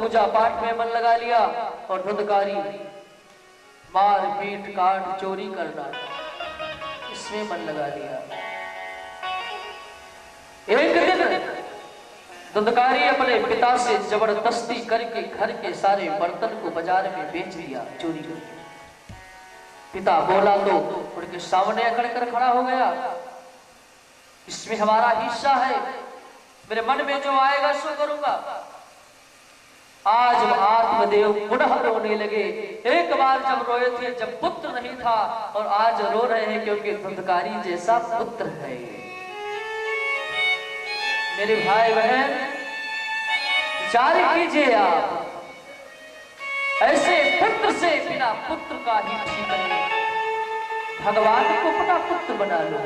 पूजा पाठ में मन लगा लिया और धुंधकारी मार पीट काट चोरी करना इसमें मन लगा लिया। एक दिन धुंधकारी अपने पिता से जबरदस्ती करके घर के सारे बर्तन को बाजार में बेच दिया चोरी करके। पिता बोला तो उनके सामने अकड़ कर खड़ा हो गया, इसमें हमारा हिस्सा है, मेरे मन में जो आएगा सो करूंगा। आज आत्मदेव पुनः रोने लगे। एक बार जब रोए थे जब पुत्र नहीं था, और आज रो रहे हैं क्योंकि धुंधकारी जैसा पुत्र है। मेरे भाई बहन विचार कीजिए, आप ऐसे पुत्र से बिना पुत्र का ही ठीक है। भगवान को अपना पुत्र बना लो।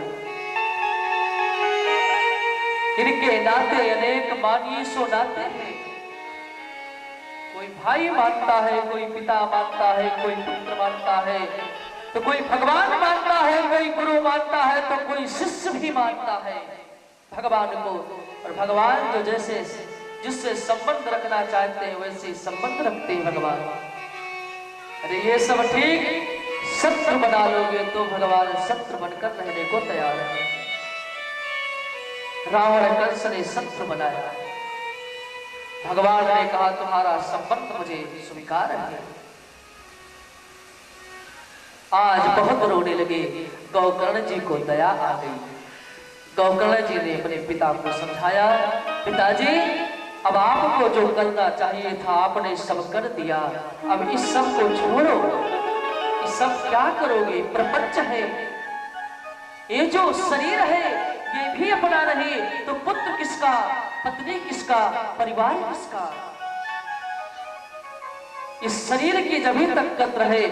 इनके नाते अनेक मानिए सो नाते हैं। कोई भाई मानता है, कोई पिता मानता है, कोई पुत्र मानता है, तो कोई भगवान मानता है, कोई गुरु मानता है, तो कोई शिष्य भी मानता है भगवान को। और भगवान जो जैसे जिससे संबंध रखना चाहते हैं वैसे संबंध रखते हैं भगवान। अरे ये सब ठीक, शत्रु बना लोगे तो भगवान शत्रु बनकर रहने को तैयार है। रावण कंस ने शत्रु बनाया, भगवान ने कहा तुम्हारा संबंध मुझे स्वीकार है। आज बहुत रोने लगे। गोकर्ण जी को दया आ गई। गोकर्ण जी ने अपने पिता को समझाया, पिताजी अब आपको जो करना चाहिए था आपने सब कर दिया, अब इस सब को छोड़ो। इस सब क्या करोगे? प्रपंच है, ये जो शरीर है ये भी अपना नहीं, तो पुत्र किसका, पत्नी किसका, परिवार किसका? इस शरीर की जब भी तक रहे,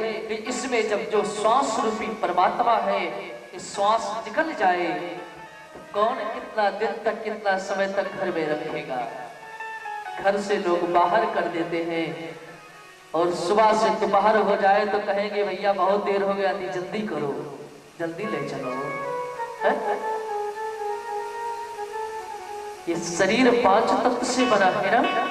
इसमें जब जो श्वास रूपी परमात्मा है इस श्वास निकल जाए तो कौन कितना दिन तक कितना समय तक घर में रखेगा? घर से लोग बाहर कर देते हैं, और सुबह से दोपहर हो जाए तो कहेंगे भैया बहुत देर हो गया थी, जल्दी करो, जल्दी ले चलो। है? ये शरीर 5 तत्व से बना है ना।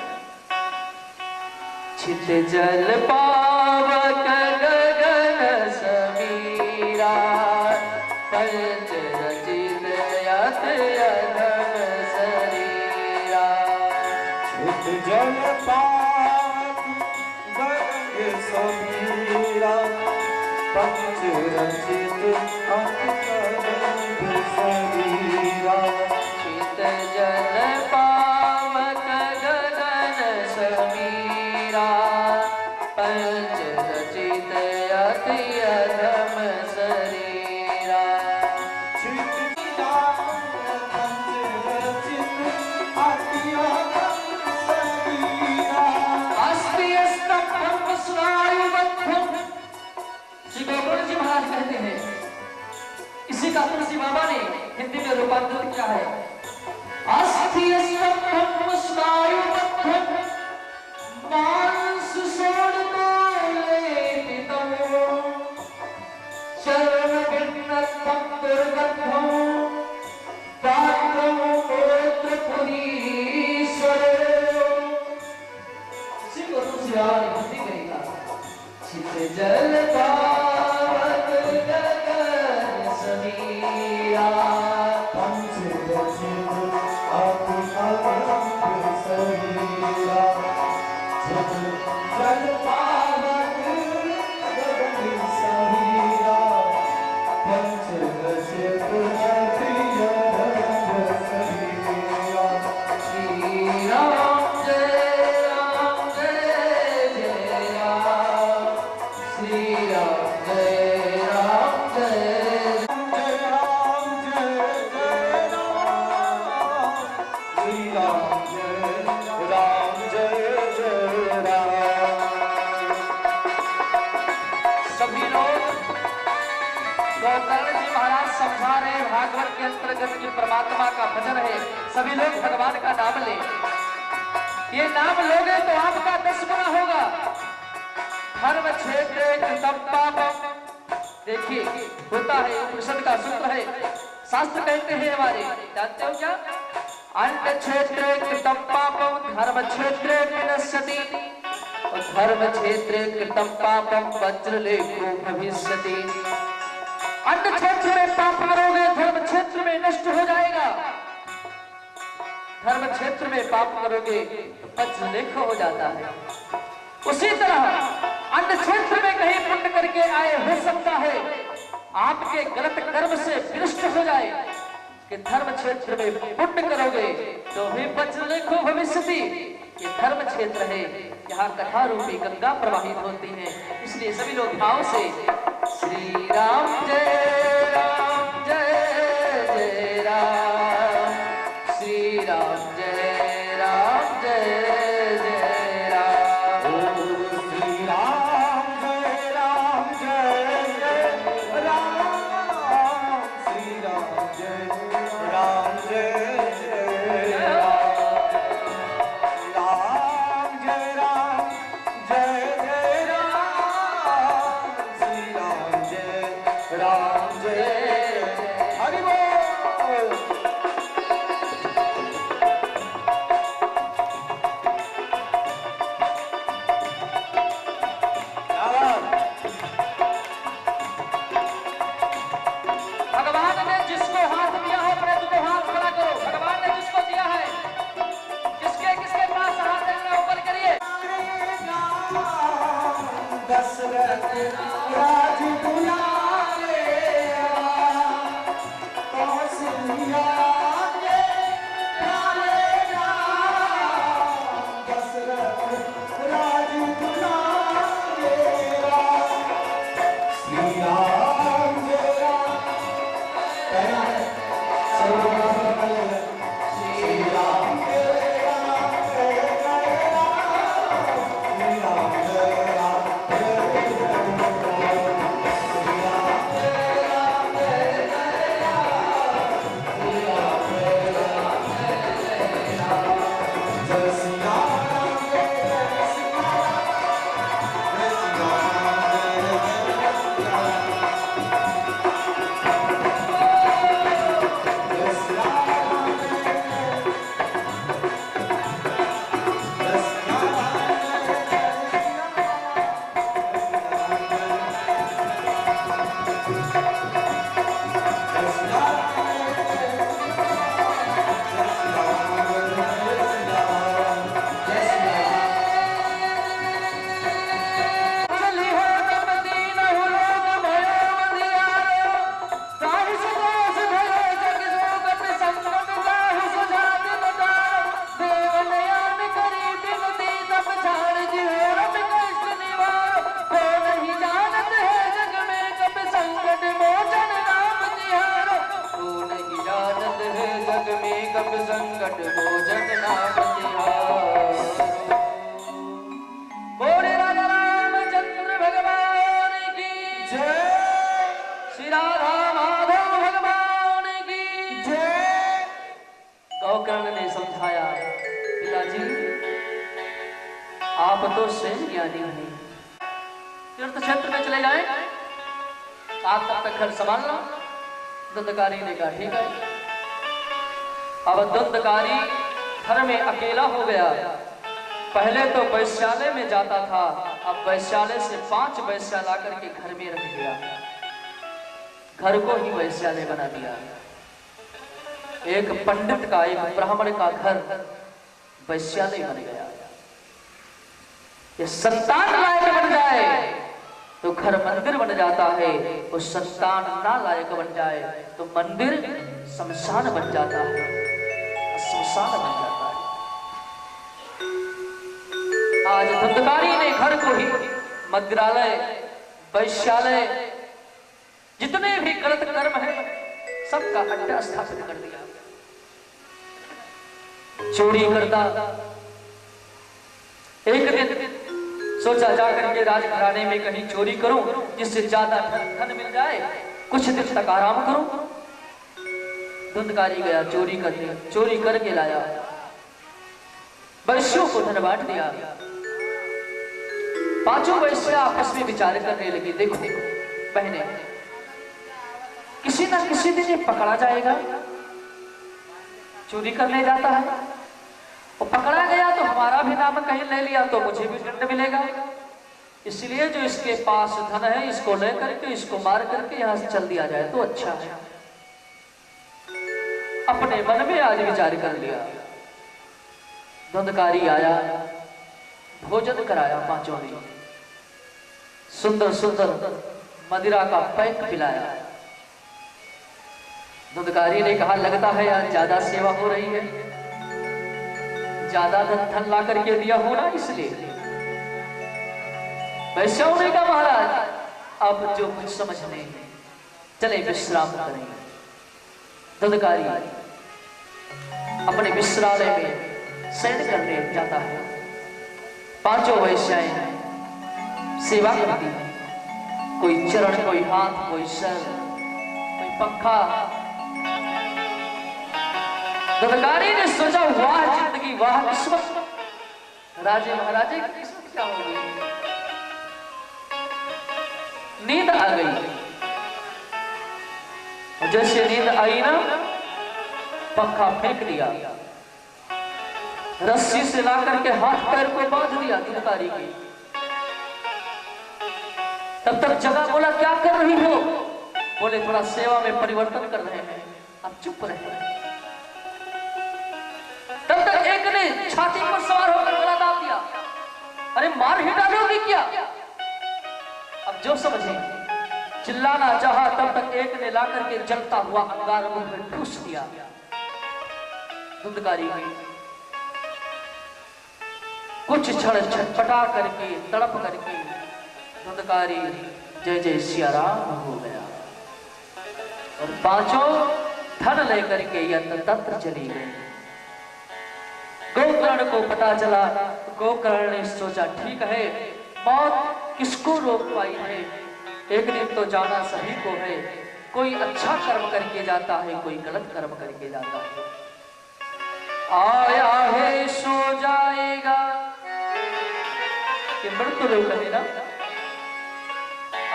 छित जल पावक गगन समीरा, पंच रचित यत अधम शरीरा। छित जल पावक गगन समीरा, पंच रचित यत अधम शरीरा। छित जल पावक गगन समीरा, पंच रचित यत अधम शरीरा। श्री गोकर्ण जी महाराज कहते हैं, इसी का तुलसी बाबा ने हिंदी में रूपांतरित किया है। अस्थि स्तंभम स्नायुबद्धम मांस सोड़तो लेपितम, चरण भिन्नत्वं दुर्गन्धं पात्रं गोत्र पुरीश्वर। इसी को तुलसी बाबा ने हिंदी में लिखा। छित जल पावक गगन समीरा, पंच रचित यत अधम शरीरा। छित जल पावक गगन समीरा, पंच रचित यत अधम शरीरा। श्री राम जय राम जय जय राम, श्री राम जय राम जय राम, जय राम श्री राम जय जय राम। सभी लोग गोकर्ण जी महाराज समझा रहे भागवत के अंतर्गत की परमात्मा का भजन है। सभी लोग भगवान का नाम ले। ये नाम लोगे तो आपका 10 गुना होगा। धर्म क्षेत्र कृतम पापम, देखिए होता है, उपनिषद का सूत्र है, शास्त्र कहते हैं हमारे, जानते हो क्या? अन्न क्षेत्र कृतम पापम धर्म क्षेत्र विनश्यति। धर्म क्षेत्रे कृतं पापम वज्रलेखो भविष्यति। अन्न क्षेत्र में पाप करोगे धर्म क्षेत्र में नष्ट हो जाएगा। धर्म क्षेत्र में पाप करोगे तो वज्रलेख हो जाता है। उसी तरह अन्न क्षेत्र में कहीं पुण्य करके आए हो सकता है आपके गलत कर्म से विनष्ट हो जाए कि धर्म क्षेत्र में पुण्य करोगे तो भी वज्रलेखो भविष्यति। ये धर्म क्षेत्र है, यहाँ कथा रूपी गंगा प्रवाहित होती है। इसलिए सभी लोग भाव से श्री राम जय राम जय जय राम, श्री राम जय राम जय जय राम, श्री राम जय राम जय जय राम, श्री राम जय राम जय जय राम, राम जय राम जय जय राम, श्री राम जय राम जय हरि बोल। भगवान ने जिसको हाथ दिया है अपने तुमको हाथ खड़ा करो। भगवान ने जिसको दिया है, किसके किसके पास हाथ है ऊपर करिए। दशरथ राज दुलारे कौशल्या के प्यारे राम, दशरथ राज दुलारे श्री राम जय राम श्री राम जय राम जय जय राम, श्री राम जय राम जय जय राम, श्री राम जय राम जय जय राम, श्री राम जय राम जय जय राम, जय श्री राम जय जय श्री राम, जय श्री राम जय जय राम, जय श्री राम चली हो तब दीन हो लोग भयो मदियारो, ताहि सुदास भयो जग जोगत संकट जाहु सुझाति बताओ, देव नयन करी बिनती तब झाड़ जियो रब कष्ट निवारो, को नहीं जानत है जग में कब संकट मोचन नाम तिहारो, को नहीं जानत है जग में कब संकट मोचन नाम तिहारो। बोले राजा रामचंद्र भगवान की जय, श्री राधा माधव भगवान की जय। गौकर्ण ने समझाया, पिताजी आप तो स्वयं ज्ञानी हैं, तीर्थ क्षेत्र में चले जाएं, आप तब तक घर संभाल लो। दंडकारी ने कहा ठीक है। अब दंडकारी घर में अकेला हो गया। पहले तो वैश्यालय में जाता था, अब वैश्यालय से 5 वैश्या ला करके घर में रख दिया, घर को ही वैश्यालय बना दिया। एक पंडित का, एक ब्राह्मण का घर वैश्यालय बन गया। ये संतान लायक बन जाए तो घर मंदिर बन जाता है, और संतान ना लायक बन जाए तो मंदिर शमशान बन जाता है, शमशान बन जाता है। आज धंधकारी ने घर को ही मंदिरालय, वैश्यालय, जितने भी गलत कर्म है सबका अड्डा स्थापित कर दिया। चोरी करता, एक दिन सोचा जाकर के राजघराने में कहीं चोरी करूं जिससे ज्यादा धन मिल जाए, कुछ दिन तक आराम करूं। धुंधकारी गया चोरी करने, चोरी करके लाया, वैश्यों को धन बांट दिया। 5 वैश्या आपस में विचार करने लगी, देखो बहने किसी ना किसी दिन ये पकड़ा जाएगा, चोरी करने जाता है वो पकड़ा गया तो हमारा भी नाम कहीं ले लिया तो मुझे भी दंड मिलेगा। इसलिए जो इसके पास धन है इसको लेकर के इसको मार करके यहाँ से चल दिया जाए तो अच्छा है। अपने मन में आज विचार कर लिया। धुंधकारी आया, भोजन कराया, पांचों ने सुंदर सुंदर मदिरा का पैक पिलाया। धुंधकारी ने कहा लगता है आज ज्यादा सेवा हो रही है, ज्यादा धन ला करके दिया होना इसलिए। वैश्याओं ने कहा महाराज आप जो कुछ समझ लें, चले विश्राम करें। धुंधकारी अपने विश्रालय में शयन करने जाता है। पांचों वैश्याएं सेवा करती है, कोई चरण, कोई हाथ, कोई सर, कोई पंखा। धुंधकारी ने सोचा वाह जिंदगी, वाह किस्मत, राजे महाराजे की किस्मत क्या होगी। नींद आ गई। जैसे नींद आई ना, पंखा फेंक दिया, रस्सी से ला करके हाथ पैर को बांध दिया धुंधकारी की। तब तक जगह, बोला क्या कर रही हो? बोले थोड़ा सेवा में परिवर्तन कर रहे हैं। अब चुप रहे। तब तक एक ने छाती पर सवार होकर गला डाल दिया। अरे मार ही डालोगी क्या? अब जो समझे, चिल्लाना चाहा तब तक एक ने ला करके जलता हुआ अंगार मुंह में ठूस दिया धुंधकारी की। कुछ क्षण छटपटा करके, तड़प करके धुंधकारी जय जय सिया राम हो गया। और पांचों धन लेकर के यत्र तत्र चली गई। गोकर्ण को पता चला। गोकर्ण ने सोचा ठीक है, मौत किसको रोक पाई है, एक दिन तो जाना सभी को है। कोई अच्छा कर्म करके जाता है, कोई गलत कर्म करके जाता है। आया है सो जाएगा, ये मृत्यु लोग कहे ना,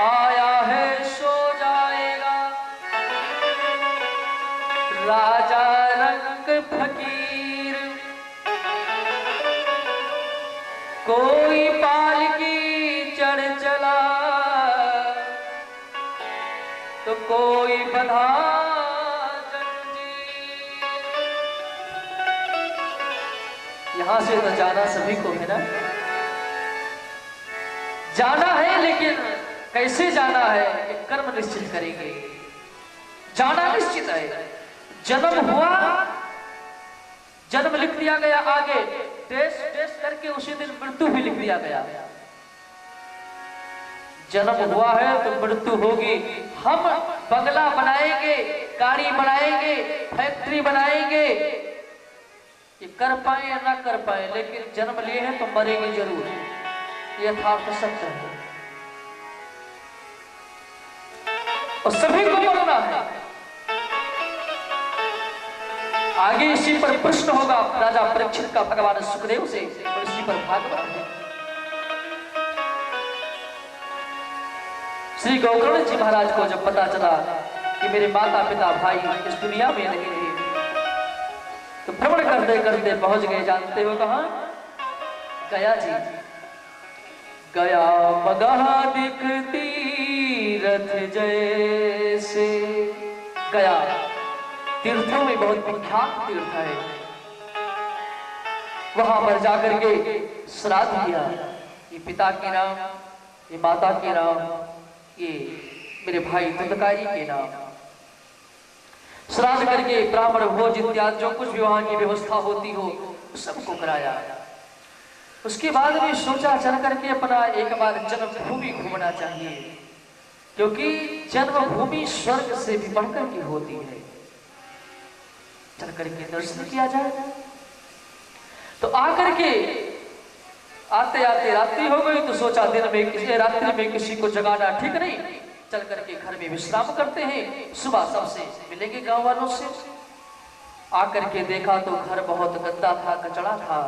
आया है सो जाएगा, राजा रंग फकीर, कोई पालकी चढ़ चला तो कोई बंधा जंजीर। यहां से तो जाना सभी को है ना, जाना है, लेकिन कैसे जाना है ये कर्म निश्चित करेंगे। जाना निश्चित है। जन्म हुआ, जन्म लिख दिया गया आगे, टेस्ट टेस्ट करके उसी दिन मृत्यु भी लिख दिया गया। जन्म हुआ है तो मृत्यु होगी। हम बंगला बनाएंगे, गाड़ी बनाएंगे, फैक्ट्री बनाएंगे, ये कर पाए या ना कर पाए, लेकिन जन्म लिए हैं तो मरेंगे जरूर। यथार्थ सत्य है और सभी को मरना है। आगे इसी पर प्रश्न होगा राजा परीक्षित का भगवान सुखदेव से, और इसी पर भागवत है। श्री गोकर्ण जी महाराज को जब पता चला कि मेरे माता पिता भाई इस दुनिया में नहीं रहे, तो भ्रमण करते करते पहुंच गए। जानते हो कहां? गया जी। गया मगह दिखती रथ जैसे। गया तीर्थों में बहुत विख्यात तीर्थ है। वहां पर जाकर के श्राद्ध किया, ये पिता के नाम, ये माता के नाम, ये मेरे भाई धुंधकारी के नाम। श्राद्ध करके ब्राह्मण भोज इत्यादि जो कुछ भी वहां की व्यवस्था होती हो सबको कराया। उसके बाद भी सोचा चल करके अपना एक बार जन्मभूमि घूमना चाहिए, क्योंकि जन्मभूमि स्वर्ग से भी बढ़कर की होती है। चल करके दर्शन किया जाए। तो आकर के आते आते रात्रि हो गई, तो सोचा दिन में किसी रात्रि में किसी को जगाना ठीक नहीं, चल करके घर में विश्राम करते हैं, सुबह सबसे मिलेंगे गांव वालों से। आकर के देखा तो घर बहुत गंदा था, कचड़ा था,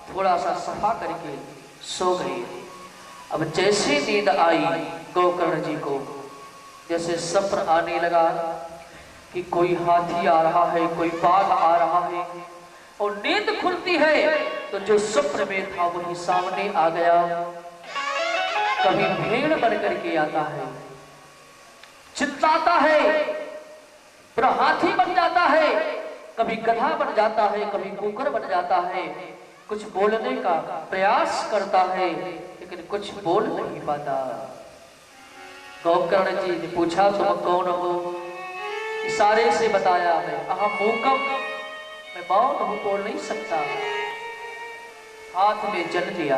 थोड़ा सा सफा करके सो गए। अब जैसे नींद आई गोकर्ण जी को, जैसे सपन आने लगा कि कोई हाथी आ रहा है, कोई बाघ आ रहा है, और नींद खुलती है तो जो स्वप्न में था वही सामने आ गया। कभी भेड़ बन करके आता है, चिल्लाता है, फिर हाथी बन जाता है, कभी गधा बन जाता है, कभी कुकर बन जाता है, कुछ बोलने का प्रयास करता है लेकिन कुछ बोल नहीं पाता। गोकर्ण जी ने पूछा तुम कौन हो? इशारे से बताया मैं अहम मूकम, मैं मौन हूं, बोल नहीं सकता। हाथ में जल दिया,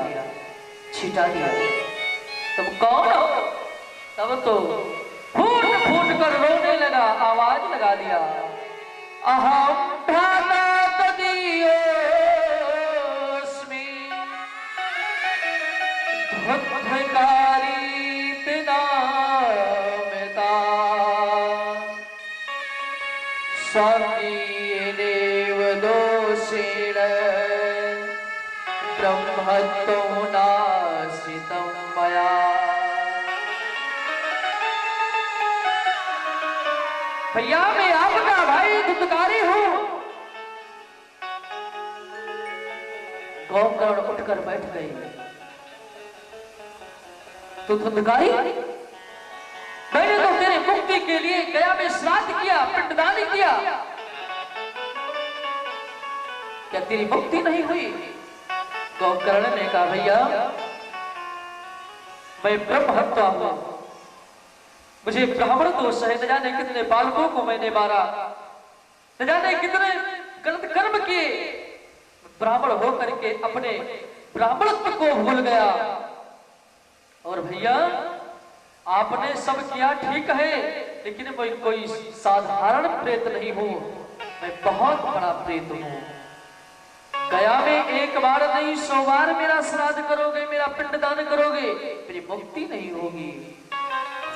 छिटा दिया। तुम कौन हो? तब तो फूट फूट कर रोने लगा, आवाज लगा दिया अहम भ्राता तदीयोस्मि धुद्धकारी पिनामता स्वकीयेनेव दोषेण ब्रह्मत्वं नाश्रितं मया। भैया मैं आपका भाई धुंधकारी हूं। गोकर्ण उठकर बैठ गई। तो धुंधकारी, मैंने तो तेरे मुक्ति के लिए गया में श्राद्ध किया, पिंडदान किया, क्या तेरी मुक्ति नहीं हुई? गोकर्ण ने कहा भैया मैं ब्रह्महत्या हूं, मुझे ब्राह्मण दोष है, न जाने कितने बालकों को मैंने मारा, न जाने कितने गलत कर्म किए, ब्राह्मण होकर के अपने ब्राह्मणत्व को भूल गया। और भैया आपने सब किया ठीक है, लेकिन मैं कोई साधारण प्रेत नहीं हूं, मैं बहुत बड़ा प्रेत हूं। गया में एक बार नहीं 100 बार मेरा श्राद्ध करोगे, मेरा पिंडदान करोगे, मेरी मुक्ति नहीं होगी।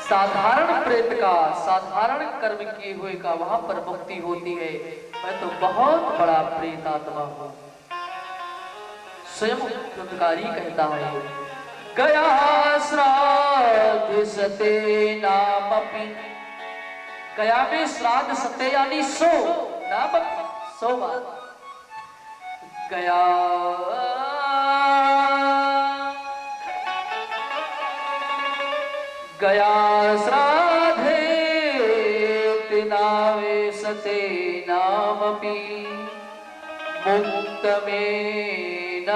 साधारण प्रेत का, साधारण कर्म किए हुए का वहां पर मुक्ति होती है। मैं तो बहुत बड़ा प्रेत आत्मा हूं। स्वयं धुंधकारी कहता है गया श्राद्ध सते नामपि, गया में श्राद्ध सते यानी 100 नामपि 100 बार गया। गया श्राद्धे तिनावे सते नामपि मुक्त में न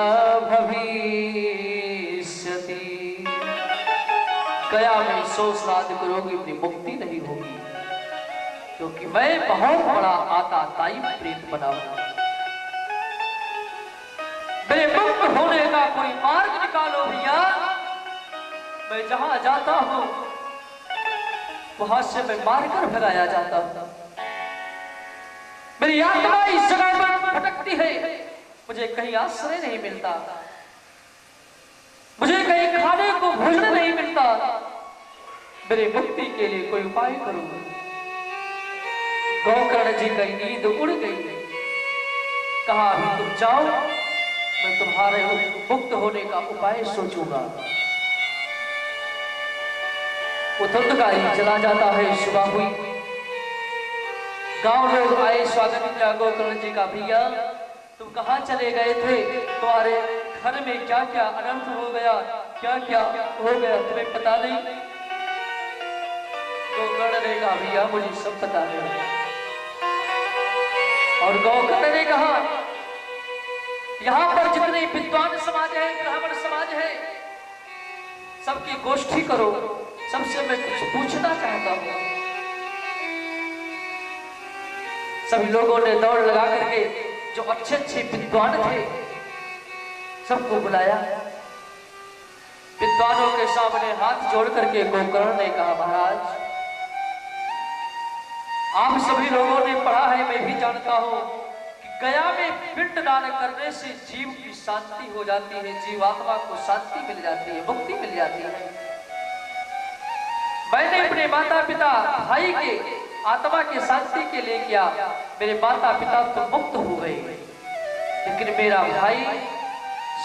भविष्यति। गया में 100 श्राद्ध करोगे, अपनी मुक्ति नहीं होगी, क्योंकि मैं बहुत बड़ा आताताई प्रेत बना हूं। मेरे मुक्त होने का कोई मार्ग निकालो भैया। मैं जहां जाता हूं वहां से मैं मारकर भगाया जाता हूं। मेरी आत्मा इस जगह पर भटकती है, मुझे कहीं आश्रय नहीं मिलता, मुझे कहीं खाने को भोजन नहीं मिलता। मेरी मुक्ति के लिए कोई उपाय करो। गोकर्ण जी की नींद उड़ गई। कहा अभी तुम जाओ, मैं तुम्हारे मुक्त होने का उपाय सोचूंगा। वो धुंधकारी चला जाता है। सुबह हुई, गांव लोग आए, स्वागत किया गोकर्ण जी का। भैया तुम कहाँ चले गए थे? तुम्हारे घर में क्या क्या अनर्थ हो गया, क्या क्या हो गया, तुम्हें पता नहीं? गोकर्ण ने कहा भैया मुझे सब पता है। और गोकर्ण ने कहा यहाँ पर जितने विद्वान समाज है, ब्राह्मण समाज है, सबकी गोष्ठी करो, सबसे मैं कुछ पूछना चाहता हूं। सभी लोगों ने दौड़ लगा करके जो अच्छे अच्छे विद्वान थे सबको बुलाया। विद्वानों के सामने हाथ जोड़ करके गोकर्ण ने कहा महाराज आप सभी लोगों ने पढ़ा है, मैं भी जानता हूं कि गया में पिंडदान करने से जीव की शांति हो जाती है, जीवात्मा को शांति मिल जाती है, मुक्ति मिल जाती है। मैंने अपने माता पिता भाई के आत्मा की शांति के लिए किया, मेरे माता पिता तो मुक्त हो गए, लेकिन मेरा भाई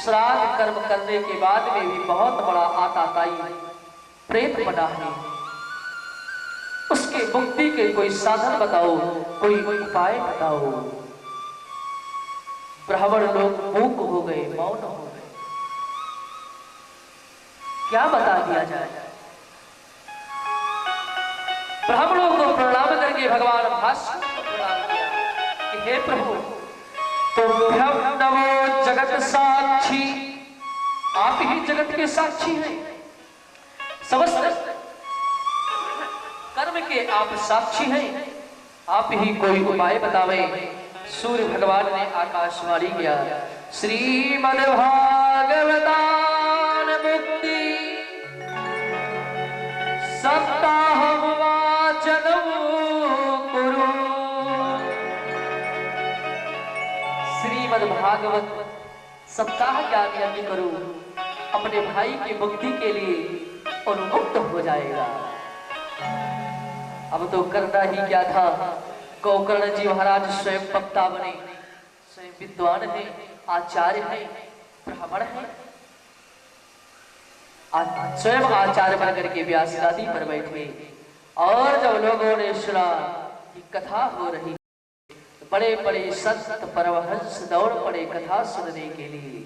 श्राद्ध कर्म करने के बाद में भी बहुत बड़ा आताताई प्रेत बना है। उसके मुक्ति के कोई साधन बताओ, कोई उपाय बताओ। ब्राह्मण लोग मूक हो गए, मौन हो गए। क्या बता दिया जाए? ब्राह्मणों को प्रणाम करके भगवान भास्कर को प्रणाम किया कि हे प्रभु, तुभ्यं नमो जगत साक्षी, आप ही जगत के साक्षी हैं, समस्त कर्म के आप साक्षी हैं, आप ही कोई उपाय बतावे। सूर्य भगवान ने आकाशवाणी किया, श्रीमद् भागवतान मुक्ति सप्ताह वाचनम कुरु। श्रीमद् भागवत सप्ताह ज्ञान यज्ञ करो, अपने भाई की मुक्ति के लिए उन्मुक्त हो जाएगा। अब तो करना ही क्या था। गोकर्ण जी महाराज स्वयं वक्ता बने, स्वयं विद्वान हैं, आचार्य हैं, ब्राह्मण हैं, स्वयं आचार्य बनकर के व्यास गादी पर बैठे। और जब लोगों ने सुना कि कथा हो रही, बड़े बड़े संत परमहंस दौड़ पड़े कथा सुनने के लिए।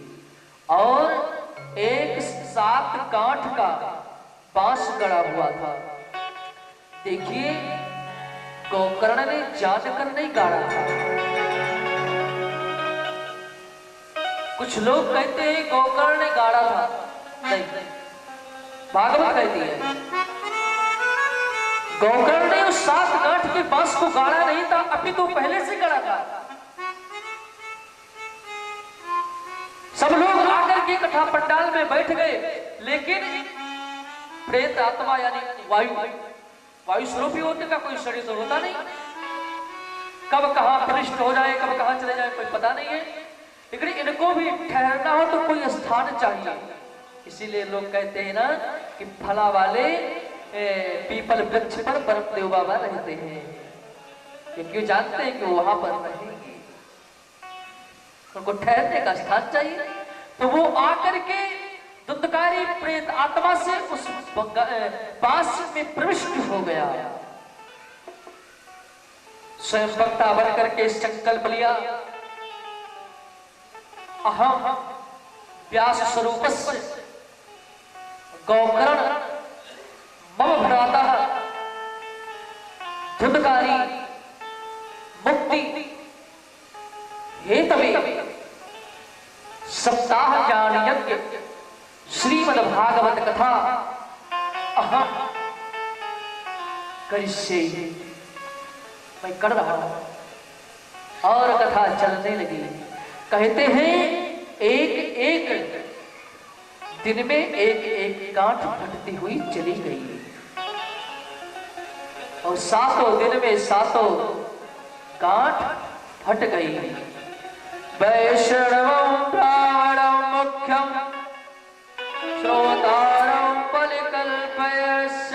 और एक 7 काठ का बांस गड़ा हुआ था। देखिए, गोकर्ण ने जानकर नहीं गाड़ा था। कुछ लोग कहते हैं गोकर्ण ने गाड़ा था, नहीं, भागवत कहती है गोकर्ण ने उस 7 काठ के बांस को गाड़ा नहीं था, अभी तो पहले से गड़ा था। सब लोग आकर के कथा पंडाल में बैठ गए, लेकिन प्रेत आत्मा यानी वायु स्वरूप ही होने का कोई शरीर तो होता नहीं। कब कहां प्रविष्ट हो जाए, कब कहां चले जाए, कोई पता नहीं है। लेकिन इनको भी ठहरना हो तो कोई स्थान चाहिए। इसीलिए लोग कहते हैं ना कि फला वाले पीपल वृक्ष पर परमदेव बाबा रहते हैं, क्योंकि जानते हैं कि वो वहां पर रहेंगे, उनको ठहरने का स्थान चाहिए। तो वो आकर के धुंधकारी प्रेत आत्मा से उस बांस में प्रविष्ट हो गया। स्वयं वक्ता बनकर के संकल्प लिया, अहम व्यास स्वरूपस्य गोकर्ण मम भ्राता धुंधकारी मुक्ति हेतवे सप्ताह ज्ञान यज्ञ श्रीमद् भागवत कथा अहम करिष्ये, मैं कर रहा हूं। और कथा चलने लगी। कहते हैं एक एक दिन में एक एक गांठ फटती हुई चली गई, और 7 दिन में 7 गांठ फट गई। वैष्णवं ब्राह्मणं मुख्यं श्रोतारं परिकल्पयश्च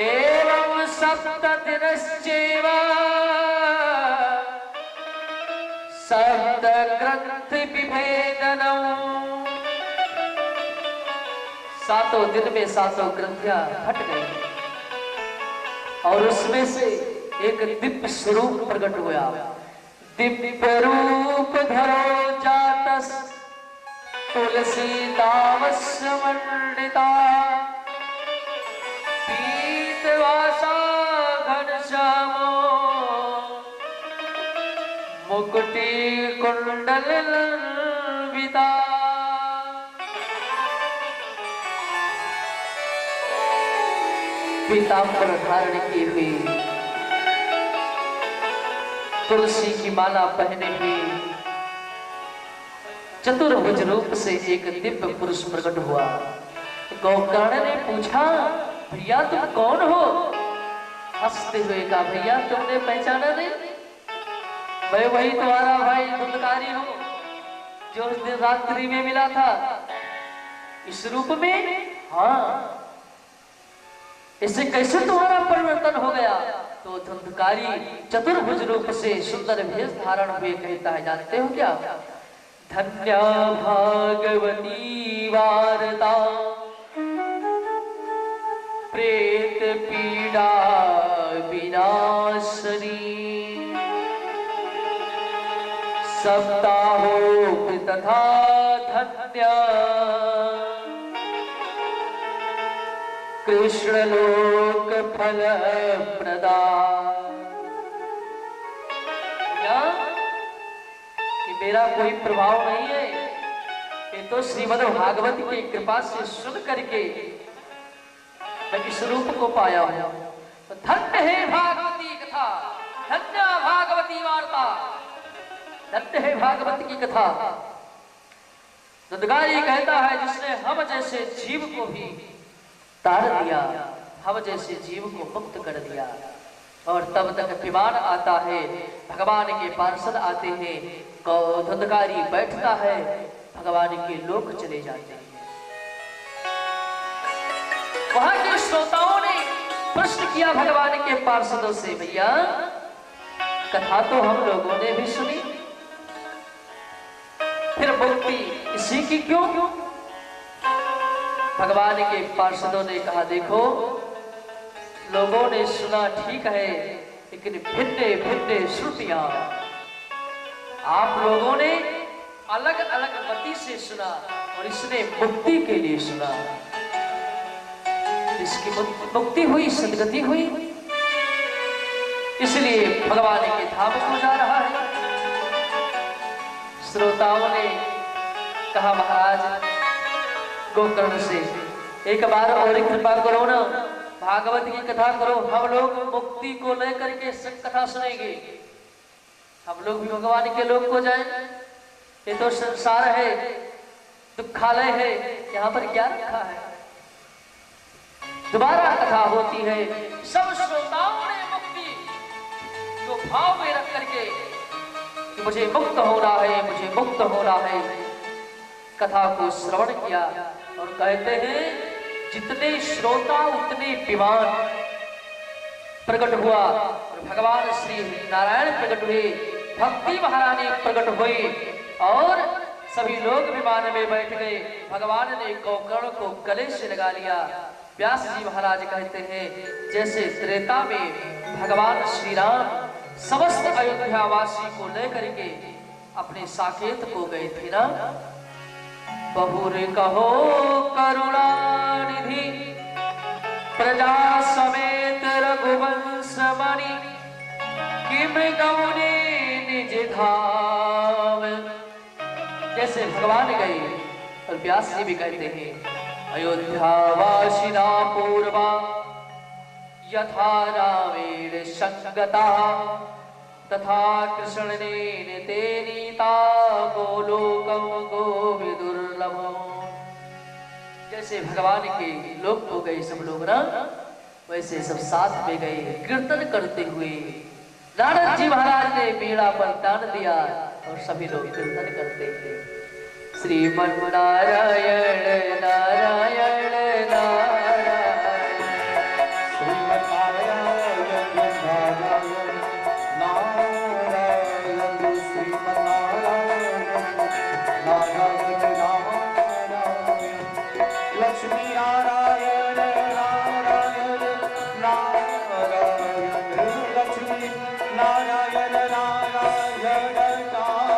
एवं 7 दिनश्चैव ग्रंथि विभेदनम्। 7 दिन में 7 ग्रंथियां फट गई, और उसमें से एक दिव्य स्वरूप प्रकट हुआ। दिव्य रूप धरो जातस तुलसीदामस्य मंडिता, पीतवासा घनश्यामो मुकुटि कुंडल लंबिता। पीतांबर धारण की हुई, तुलसी की माला पहने हुए, चतुर्भुज रूप से एक दिव्य पुरुष प्रकट हुआ। गोकर्ण ने पूछा, भैया तुम कौन हो? हंसते हुए कहा, भैया तुमने पहचाना नहीं? मैं वही तुम्हारा भाई धुंधकारी हूं, जो उस दिन रात्रि में मिला था इस रूप में। हाँ, इससे कैसे तुम्हारा परिवर्तन हो गया? तो धुंधकारी चतुर्भुज रूप से सुंदर भेष धारण हुए कहता है, जानते हो क्या? धन्या भागवती वार्ता प्रेत पीड़ा विनाशनी, सप्ताहोक्त तथा धन्य कृष्ण लोक फल प्रदा। कि मेरा कोई प्रभाव नहीं है, ये तो श्रीमद् भागवत की कृपा से सुन करके मैं इस रूप को पाया हूं। तो धन्य है भागवती कथा, धन्य भागवती वार्ता, धन्य है भागवत की कथा। दुदगारी कहता है जिसने हम जैसे जीव को भी तार दिया, हम जैसे जीव को मुक्त कर दिया। और तब तक विमान आता है, भगवान के पार्षद आते हैं, धुंधकारी बैठता है, भगवान के लोक चले जाते हैं। वहां के श्रोताओं ने प्रश्न किया भगवान के पार्षदों से, भैया कथा तो हम लोगों ने भी सुनी, फिर मुक्ति इसी की क्यों? भगवान के पार्षदों ने कहा, देखो लोगों ने सुना ठीक है, लेकिन भिन्न भिन्न श्रुतियां, आप लोगों ने अलग अलग मति से सुना और इसने मुक्ति के लिए सुना। इसकी मुक्ति हुई, सदगति हुई, इसलिए भगवान के धाम को जा रहा है। श्रोताओं ने कहा, महाराज गोकर्ण से एक बार और कृपा करो ना, भागवत की कथा करो, हम लोग मुक्ति को लेकर के कथा सुनेंगे, हम लोग भी भगवान के लोक को जाएं। ये तो संसार है, दुखालय है, यहाँ पर क्या रखा है? दोबारा कथा होती है, सब श्रोताओं ने मुक्ति को भाव में रख करके कि मुझे मुक्त होना है, मुझे मुक्त होना है, कथा को श्रवण किया। और कहते हैं जितने श्रोता उतने विमान प्रकट हुआ और भगवान श्री नारायण प्रकट हुए, भक्ति महारानी प्रकट हुई और सभी लोग विमान में बैठ गए। भगवान ने गोकर्ण को गले से लगा लिया। व्यास जी महाराज कहते हैं जैसे त्रेता में भगवान श्री राम समस्त अयोध्यावासी को लेकर के अपने साकेत को गए थे ना, बहुर कहो करुणानिधि प्रजा समेत रघुवंश मणि किम गौने निज धाम। जैसे भगवान गए और व्यास जी भी कहते हैं अयोध्यावासिना पूर्वा यथा रामेण संगता तथा कृष्णेन ते नीता गोलोकम गोविदुर्लभम। जैसे भगवान के लोक को गए सब लोग ना, वैसे सब साथ में गए कीर्तन करते हुए। नारद जी महाराज ने बीड़ा पर तान दिया और सभी लोग कीर्तन करते थे, श्रीमन्नारायण नारायण नारायण, श्रीमन्नारायण नारायण नारायण, श्रीमन्नारायण नारायण नारायण, लक्ष्मी नारायण नारायण नारायण, लक्ष्मी नारायण नारायण नारायण,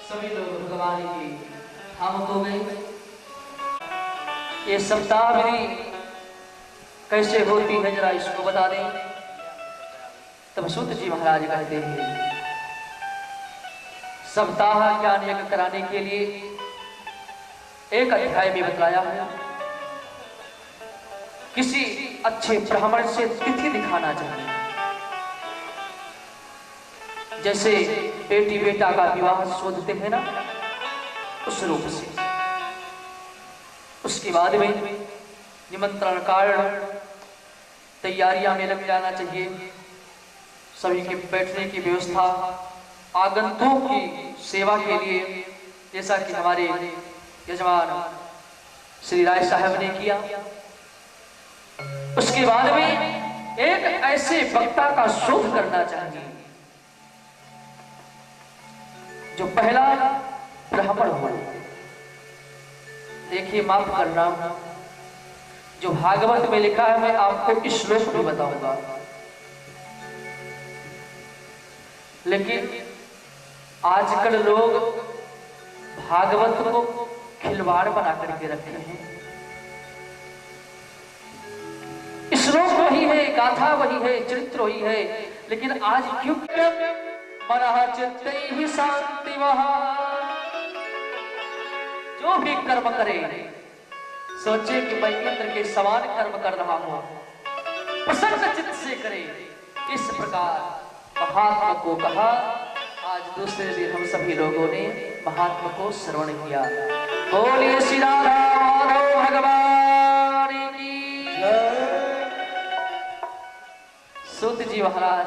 सभी लोग भगवान की धाम हो गए। ये सप्ताह विधि कैसे होती है जरा इसको बता दें। तब सूत जी महाराज कहते हैं सप्ताह ज्ञान यज्ञ कराने के लिए एक अध्याय में बतलाया है किसी अच्छे ब्राह्मण से तिथि दिखाना चाहिए। जैसे बेटी बेटा का विवाह शोधते हैं ना, उस रूप से। उसके बाद में निमंत्रण कारण तैयारियां में लग जाना चाहिए। सभी के बैठने की व्यवस्था, आगंतुकों की सेवा के लिए, जैसा कि हमारे यजमान श्री राय साहब ने किया। उसके बाद में एक ऐसे वक्ता का शोध करना चाहिए जो पहला ब्राह्मण हो। देखिए, माफ करना, जो भागवत में लिखा है मैं आपको श्लोक भी बताऊंगा, लेकिन आजकल लोग भागवत को खिलवाड़ बना करके रखे हैं। श्लोक वही है, गाथा वही है, चरित्र वही है, लेकिन आज क्यों मनः चित्तैहि शांति वहा। जो भी कर्म करे सोचे कि मैं इंद्र के समान कर्म कर रहा हूं, प्रसन्न चित्त से करे। इस प्रकार महात्मा को कहा। आज दूसरे दिन हम सभी लोगों ने महात्मा को श्रवण किया। बोलिए श्री राधा माधव भगवान की जय। सूत जी महाराज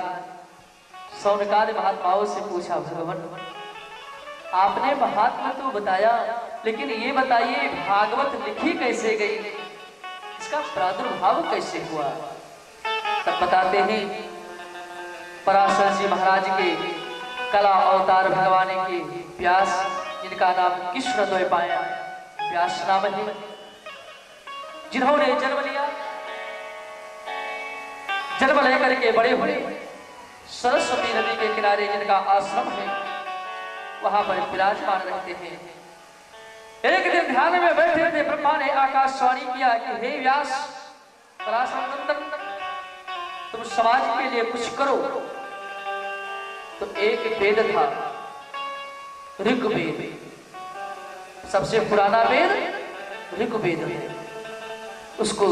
सौनकादि महात्माओं से पूछा, भगवान आपने महात्मा तो बताया, लेकिन ये बताइए भागवत लिखी कैसे गई, इसका प्रादुर्भाव कैसे हुआ। तब बताते हैं पराशर जी महाराज के कला अवतार भगवान के व्यास, जिनका नाम कृष्ण द्वैपायन व्यास नाम है, जिन्होंने जन्म लिया, जन्म लेकर के बड़े हुए, सरस्वती नदी के किनारे जिनका आश्रम है वहां पर विराजमान रहते हैं। एक दिन ध्यान में बैठे थे, ब्रह्मा ने आकाशवाणी किया कि हे व्यास पराशर नंदन, तुम समाज के लिए कुछ करो। तो एक वेद था ऋग्वेद, सबसे पुराना वेद ऋग्वेद है, उसको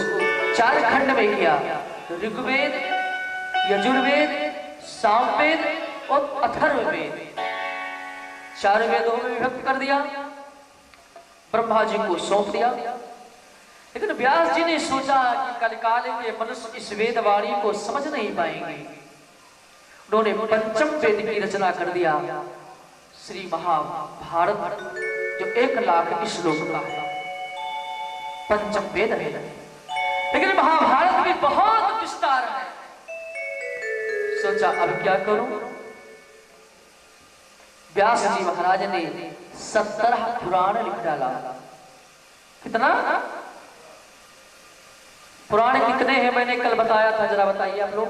4 खंड में किया। ऋग्वेद, यजुर्वेद, सामवेद और अथर्ववेद, 4 वेदों में विभक्त कर दिया, ब्रह्मा जी को सौंप दिया। लेकिन व्यास जी ने सोचा कि कलकाल के मनुष्य इस वेदवाणी को समझ नहीं पाएंगे। उन्होंने पंचम वेद की रचना कर दिया, श्री महाभारत, जो 1 लाख श्लोक का है, पंचम वेद है। लेकिन महाभारत में बहुत विस्तार है। सोचा अब क्या करूं। व्यास जी महाराज ने 17 पुराण लिख डाला। कितना पुराण कितने हैं मैंने कल बताया था, जरा बताइए आप लोग।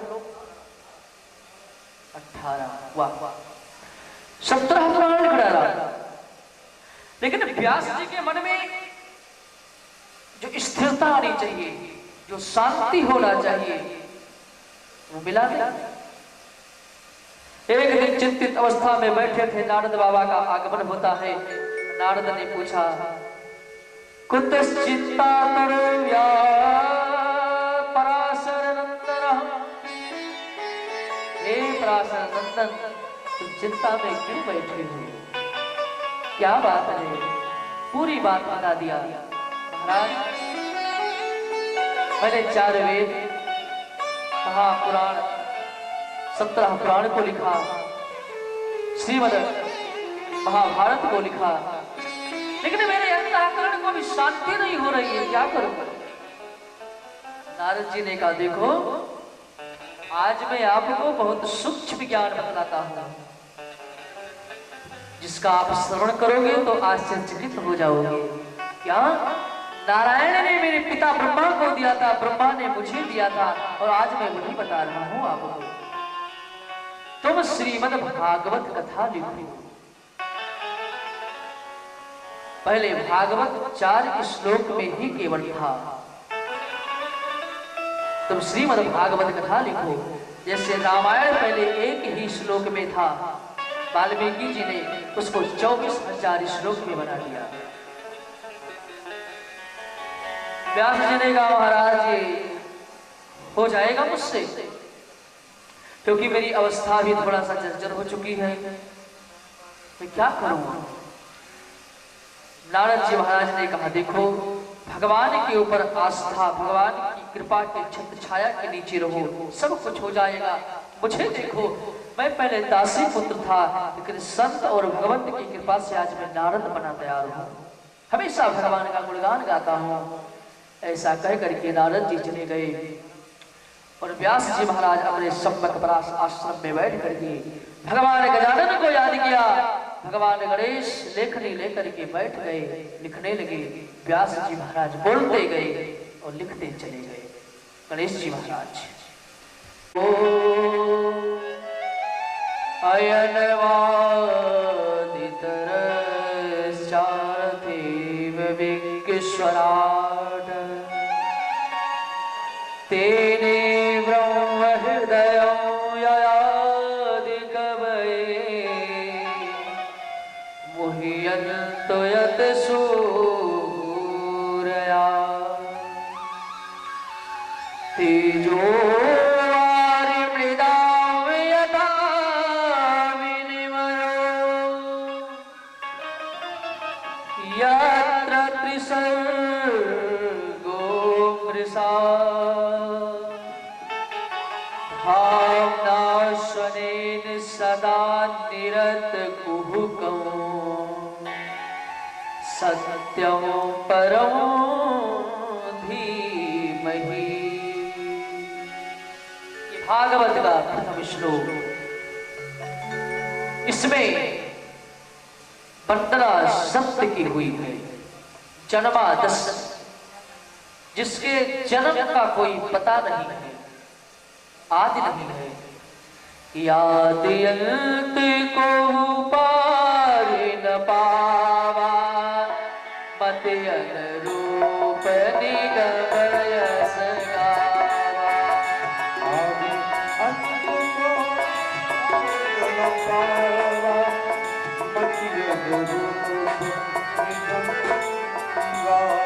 18। वाह, 17 पुराण लिख डाला। लेकिन व्यास जी के मन में जो स्थिरता आनी चाहिए, जो शांति होना चाहिए, वो मिला नहीं। एक दिन चिंतित अवस्था में बैठे थे, नारद बाबा का आगमन होता है। नारद ने पूछा, कुतश्चित्ता तरुव्या पराशर नंदन। हे पराशर नंदन, तुम चिंता में क्यों बैठे हो, क्या बात है। पूरी बात बता दिया। महाराज मैंने 4 वेद, महापुराण, 17 पुराण को लिखा, श्रीमद् महाभारत को लिखा, लेकिन मेरे अंतःकरण को भी शांति नहीं हो रही है, क्या करूं। नारद जी ने कहा, देखो आज मैं आपको बहुत सूक्ष्म ज्ञान बतलाता हूं, जिसका आप श्रवण करोगे तो आश्चर्यचकित हो जाओगे। क्या नारायण ने मेरे पिता ब्रह्मा को दिया था, ब्रह्मा ने मुझे दिया था, और आज मैं वही बता रहा हूं आपको। तुम श्रीमद् भागवत कथा लिखो। पहले भागवत 4 श्लोक में ही केवल था। तुम श्रीमद् भागवत कथा लिखो, जैसे रामायण पहले एक ही श्लोक में था, वाल्मीकि जी ने उसको 24,000 श्लोक में बना दिया। व्यास जी ने कहा महाराज ये हो जाएगा मुझसे, क्योंकि मेरी अवस्था भी थोड़ा सा जर्जर हो चुकी है, मैं क्या करूं। नारद जी महाराज ने कहा देखो, भगवान के ऊपर आस्था, भगवान की कृपा के छत्र छाया के नीचे रहो, सब कुछ हो जाएगा। मुझे देखो, मैं पहले दासी पुत्र था, लेकिन संत और भगवंत की कृपा से आज मैं नारद बना तैयार हूँ, हमेशा भगवान का गुणगान गाता हूँ। ऐसा कह करके नारद जी चले गए और व्यास जी महाराज अपने सम्यक परास आश्रम में बैठ करके भगवान गजानन को याद किया। भगवान गणेश लेखनी लेकर के बैठ गए, लिखने लगे। व्यास जी महाराज बोलते गए और लिखते चले गए। गणेश जी महाराज ओ अयनवादितरश्चार्थिव विश्वराट तेने ब्रह्म हृदयं ययादि कवये मुह्यन्तो यत् सूरया तेजो वारिमृदां यथा विनिमयो यत्र त्रिसर्गो मृषा भावनाशनेन सदा निरत कुहुकं सत्यं परं धीमहि। ये भागवत का प्रथम श्लोक, इसमें वंदना सत्य की हुई है। जन्मादस, जिसके जन्म का कोई पता नहीं है, आदि नहीं है, यादि अंत को पार न पावा, मत अनुरूप निगम यश गावा। आदि अंत को न पावा, मति अनुरूप निगम गावा।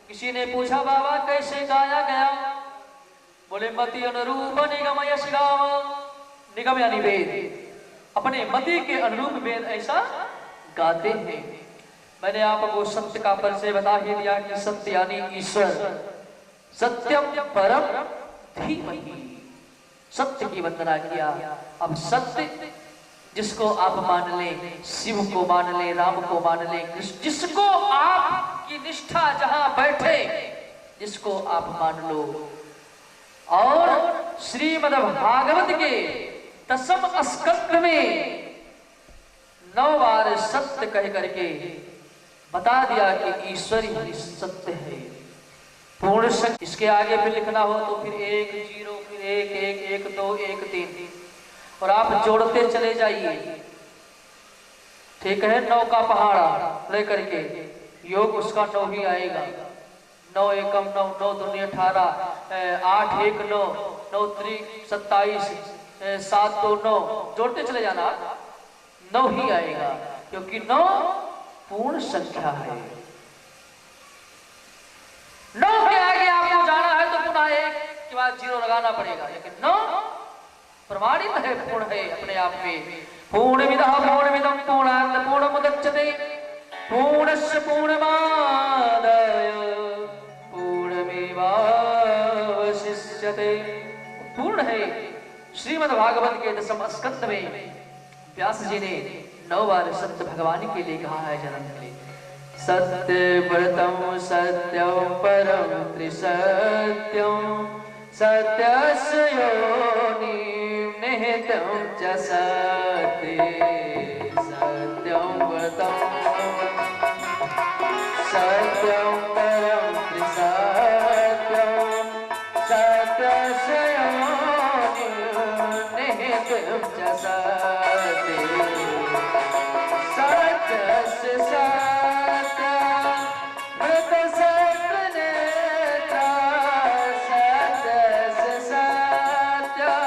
किसी ने पूछा बाबा कैसे गाया गया, बोले मति अनुरूप निगम यश गाव। निगम यानी वेद, अपने मति के अनुरूप वेद ऐसा गाते हैं। मैंने आपको सत्य का परिचय बता ही दिया कि सत्य यानी ईश्वर, सत्यम परम धीमहि, सत्य की वंदना किया। अब सत्य जिसको आप मान ले, शिव को मान ले, राम को मान ले, जिसको आपकी निष्ठा जहां बैठे, जिसको आप मान लो। और श्रीमद् भागवत के 10वें स्कंद में 9 बार सत्य कह करके बता दिया कि ईश्वर ही सत्य है, पूर्ण सत्य। इसके आगे फिर लिखना हो तो फिर 1 0 फिर 1 1 1 2 1 3 और आप जोड़ते चले जाइए, ठीक है। 9 का पहाड़ा लेकर के योग उसका 9 ही आएगा। 9 एकम 9, 9 दूनी 18, 8 1 9, 9 3 27, 7 2 9, जोड़ते चले जाना, 9 ही आएगा, क्योंकि 9 पूर्ण संख्या है। 9 के आगे आपको जाना है तो पुनः 1 के बाद 0 लगाना पड़ेगा, लेकिन 9 प्रमाणित है, पूर्ण है अपने आप में। पूर्णमिदः पूर्णमिदं पूर्णात् पूर्णमुदच्यते पूर्णस्य पूर्णमादाय पूर्णमेवावशिष्यते। पूर्ण है, श्रीमद् भागवत के दसम स्कंद में व्यास जी ने 9 बार सत्य भगवान के लिए कहा है जन्म के लिए। सत्य व्रतम सत्यम परम त्रिसत्यम सत्यस्य योनि निहितं च सत्ये सत्यं व्रतम सत्यं परम त्रिसत्यम सत्यस्य योनि निहितं च सत्ये सत्यस्य सत्यं व्रत सत्यनेत्र सत्यस्य सत्यं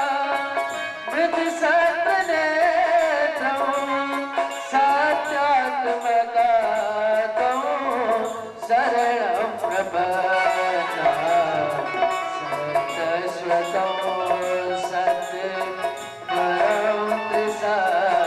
व्रत सत्यनेत्रं सत्यात्मकं